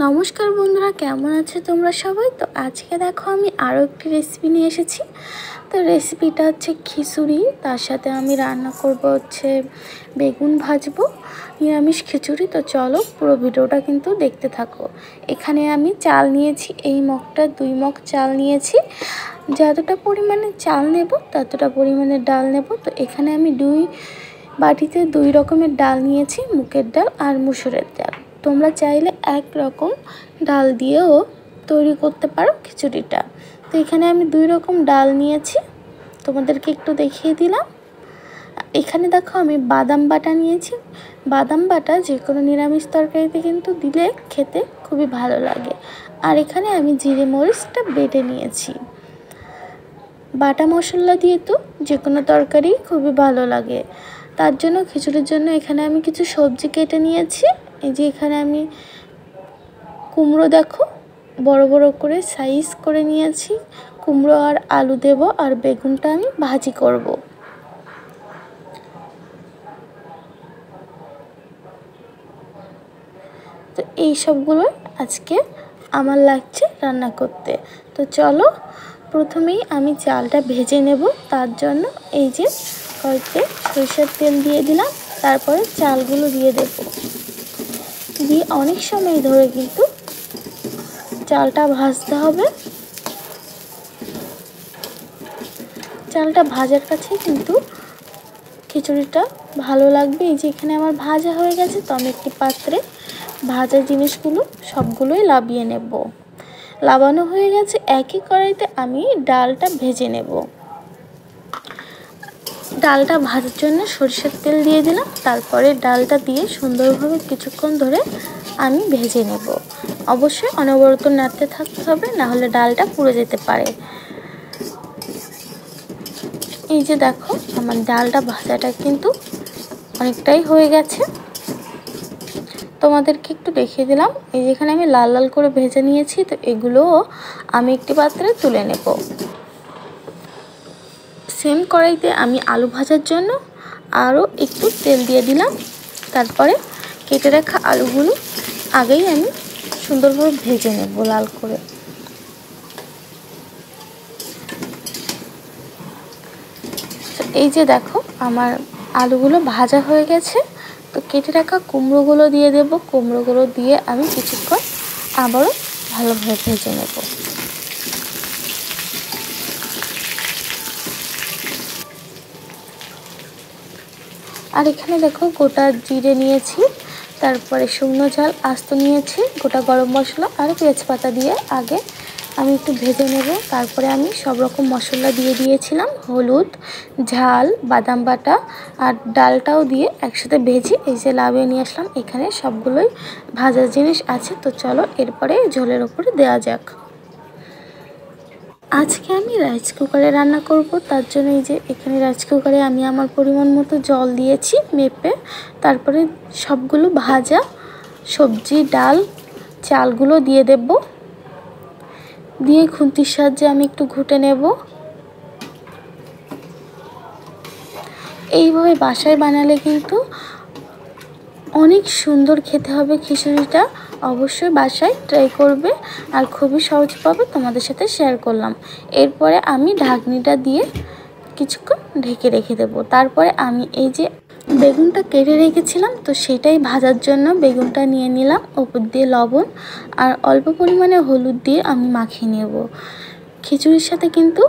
নমস্কার বন্ধুরা, কেমন আছো তোমরা সবাই? তো আজকে দেখো আমি আরও একটি রেসিপি নিয়ে এসেছি। তো রেসিপিটা হচ্ছে খিচুড়ি, তার সাথে আমি রান্না করব হচ্ছে বেগুন ভাজবো, নিরামিষ খিচুড়ি। তো চলো পুরো ভিডিওটা কিন্তু দেখতে থাকো। এখানে আমি চাল নিয়েছি, এই মগটা 2 মগ চাল নিয়েছি। যতটা পরিমাণে চাল নেব ততটা পরিমাণে ডাল নেব। তো এখানে আমি 2 বাটিতে 2 রকমের ডাল নিয়েছি, মুগের ডাল আর মুসুরের ডাল। তোমরা চাইলে এক রকম ডাল দিয়েও তৈরি করতে পারো খিচুড়িটা। তো এখানে আমি 2 রকম ডাল নিয়েছি, তোমাদেরকে একটু দেখিয়ে দিলাম। এখানে দেখো আমি বাদাম বাটা নিয়েছি। বাদাম বাটা যে কোনো নিরামিষ তরকারিতে কিন্তু দিলে খেতে খুবই ভালো লাগে। আর এখানে আমি জিরে মরিচটা বেটে নিয়েছি। বাটা মশলা দিয়ে তো যে কোনো তরকারি খুবই ভালো লাগে। তার জন্য খিচুড়ির জন্য এখানে আমি কিছু সবজি কেটে নিয়েছি। এই যে এখানে আমি কুমড়ো দেখো বড় বড় করে সাইজ করে নিয়েছি। কুমড়ো আর আলু দেব, আর বেগুনটা আমি ভাজি করব। তো এই সবগুলো আজকে আমার লাগছে রান্না করতে। তো চলো প্রথমেই আমি চালটা ভেজে নেব। তার জন্য এই যে কড়াইতে সরিষার তেল দিয়ে দিলাম, তারপরে চালগুলো দিয়ে দেব। দিয়ে অনেক সময় ধরে কিন্তু চালটা ভাজতে হবে। চালটা ভাজার কাছে কিন্তু খিচুড়িটা ভালো লাগবে। এই যে এখানে আমার ভাজা হয়ে গেছে, তো আমি একটি পাত্রে ভাজা জিনিসগুলো সবগুলোই লাবিয়ে নেব। লাবানো হয়ে গেছে, একই কড়াইতে আমি ডালটা ভেজে নেব। ডালটা ভাজার জন্য সরিষার তেল দিয়ে দিলাম, তারপরে ডালটা দিয়ে সুন্দরভাবে কিছুক্ষণ ধরে আমি ভেজে নেব। অবশ্যই অনবরত নাড়তে থাকতে হবে, না হলে ডালটা পুড়ে যেতে পারে। এই যে দেখো আমার ডালটা ভাজাটা কিন্তু অনেকটাই হয়ে গেছে, তোমাদেরকে একটু দেখিয়ে দিলাম। এই যেখানে আমি লাল লাল করে ভেজে নিয়েছি, তো এগুলোও আমি একটি পাত্রে তুলে নেব। সেম কড়াইতে আমি আলু ভাজার জন্য আরও একটু তেল দিয়ে দিলাম। তারপরে কেটে রাখা আলুগুলো আগেই আমি সুন্দরভাবে ভেজে নেব লাল করে। এই যে দেখো আমার আলুগুলো ভাজা হয়ে গেছে। তো কেটে রাখা কুমড়োগুলো দিয়ে দেব। কুমড়োগুলো দিয়ে আমি কিছুক্ষণ আবারও ভালোভাবে ভেজে নেব। আর এখানে দেখো গোটা জিরে নিয়েছি, তারপরে শুকনো ঝাল আস্ত নিয়েছি, গোটা গরম মশলা আর তেজপাতা দিয়ে আগে আমি একটু ভেজে নেব। তারপরে আমি সব রকম মশলা দিয়ে দিয়েছিলাম, হলুদ, ঝাল, বাদাম বাটা আর ডালটাও দিয়ে একসাথে ভেজে এই যে লাভিয়ে নিয়ে আসলাম। এখানে সবগুলোই ভাজার জিনিস আছে। তো চলো এরপরে ঝোলের ওপরে দেওয়া যাক। আজকে আমি রাইস কুকারে রান্না করব, তার জন্য এই যে এখানে রাইস কুকারে আমি আমার পরিমাণ মতো জল দিয়েছি মেপে। তারপরে সবগুলো ভাজা সবজি, ডাল, চালগুলো দিয়ে দেব। দিয়ে খুন্তির সাহায্যে আমি একটু ঘুটে নেব। এইভাবে বাসায় বানালে কিন্তু অনেক সুন্দর খেতে হবে খিচুড়িটা। অবশ্যই বাসায় ট্রাই করবে, আর খুবই সহজ পাবে, তোমাদের সাথে শেয়ার করলাম। এরপরে আমি ঢাকনিটা দিয়ে কিছুক্ষণ ঢেকে রেখে দেব। তারপরে আমি এই যে বেগুনটা কেটে রেখেছিলাম, তো সেটাই ভাজার জন্য বেগুনটা নিয়ে নিলাম। উপর দিয়ে লবণ আর অল্প পরিমাণে হলুদ দিয়ে আমি মাখিয়ে নেব। খিচুড়ির সাথে কিন্তু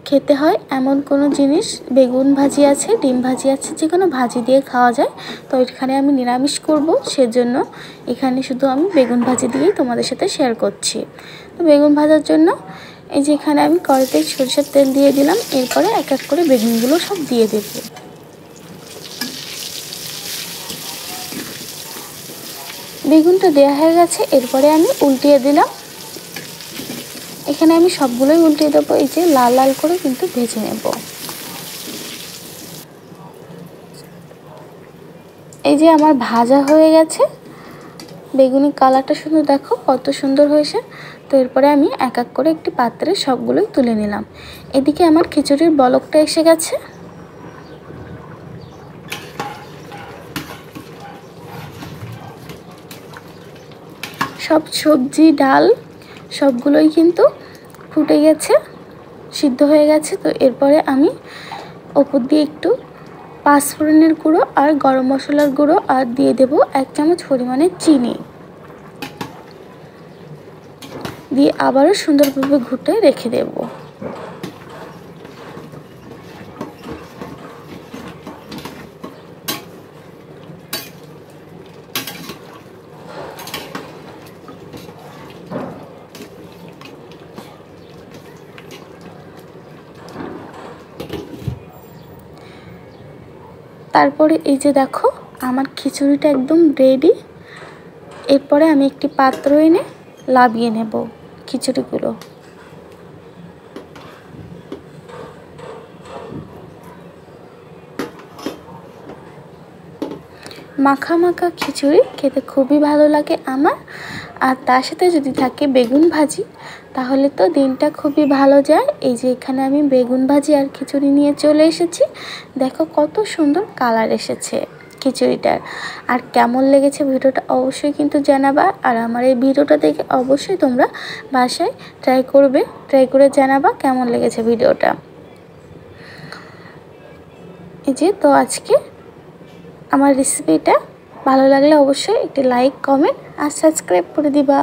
খেতে হয় এমন কোনো জিনিস, বেগুন ভাজি আছে, ডিম ভাজি আছে, যে কোনো ভাজি দিয়ে খাওয়া যায়। তো এখানে আমি নিরামিষ করব, সেজন্য এখানে শুধু আমি বেগুন ভাজি দিয়েই তোমাদের সাথে শেয়ার করছি। তো বেগুন ভাজার জন্য এই যে এখানে আমি কড়াইতে সরিষার তেল দিয়ে দিলাম। এরপরে এক এক করে বেগুনগুলো সব দিয়ে দেব। বেগুনটা দেওয়া হয়ে গেছে, এরপরে আমি উল্টিয়ে দিলাম। এখানে আমি সবগুলোই উল্টিয়ে দেবো। এই যে লাল লাল করে কিন্তু ভেজে নেব। এই যে আমার ভাজা হয়ে গেছে, বেগুনি কালারটা শুধু দেখো কত সুন্দর হয়েছে। তো এরপরে আমি এক এক করে একটি পাত্রে সবগুলোই তুলে নিলাম। এদিকে আমার খিচুড়ির বলকটা এসে গেছে। সব সবজি ডাল সবগুলোই কিন্তু ফুটে গেছে, সিদ্ধ হয়ে গেছে। তো এরপরে আমি ওপর দিয়ে একটু পাঁচফোড়নের গুঁড়ো আর গরম মশলার গুঁড়ো আর দিয়ে দেব 1 চামচ পরিমাণে চিনি, দিয়ে আবারও সুন্দরভাবে ঘুটে রেখে দেব। তারপরে এই যে দেখো আমার খিচুড়িটা একদম রেডি। এরপরে আমি একটি পাত্র এনে লাভিয়ে নেব খিচুড়িগুলো। মাখা মাখা খিচুড়ি খেতে খুবই ভালো লাগে আমার। আর তার সাথে যদি থাকে বেগুন ভাজি তাহলে তো দিনটা খুবই ভালো যায়। এই যে এখানে আমি বেগুন ভাজি আর খিচুড়ি নিয়ে চলে এসেছি। দেখো কত সুন্দর কালার এসেছে খিচুড়িটার। আর কেমন লেগেছে ভিডিওটা অবশ্যই কিন্তু জানাবা। আর আমার এই ভিডিওটা দেখে অবশ্যই তোমরা বাসায় ট্রাই করে জানাবা কেমন লেগেছে ভিডিওটা। এই যে তো আজকে আমার রেসিপিটা ভালো লাগলে অবশ্যই একটি লাইক, কমেন্ট আর সাবস্ক্রাইব করে দিবা।